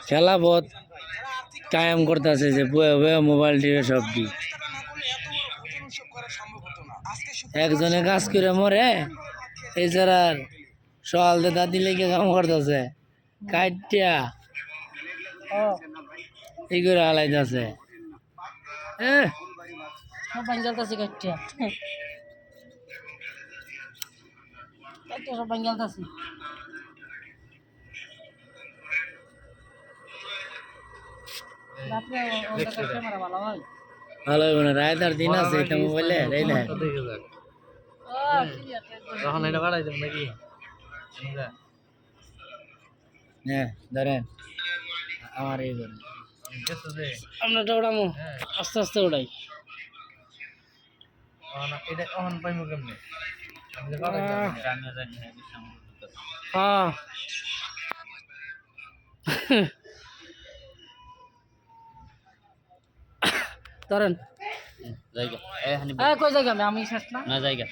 খেলা বহুত কায়েম করতেছে যে বয়ে বয়ে মোবাইল টিভি সব দি একজনে কাজ করে মরে এই যারার সকাল দাদি লেগে কাম করতেছে কাটিয়া এই করে হালাইতেছে সব বাঙ্গালতাছি কাটিয়া সব বাঙ্গালতাছি রাত্রে অন্ধকার ক্যামেরা ভালো হয় ভালো হইব না রায়দার দিন আছে এটা মোবাইলে এই দেখ তখন এটা বাড়াই দেব নাকি হ্যাঁ ধরেন আমার এই করে আমরা তো উড়ামো আস্তে আস্তে উড়াই এটা অহন পাইমু কেমনে হ্যাঁ ধরেন জায়গা কই জায়গা আমি শেষ না না জায়গা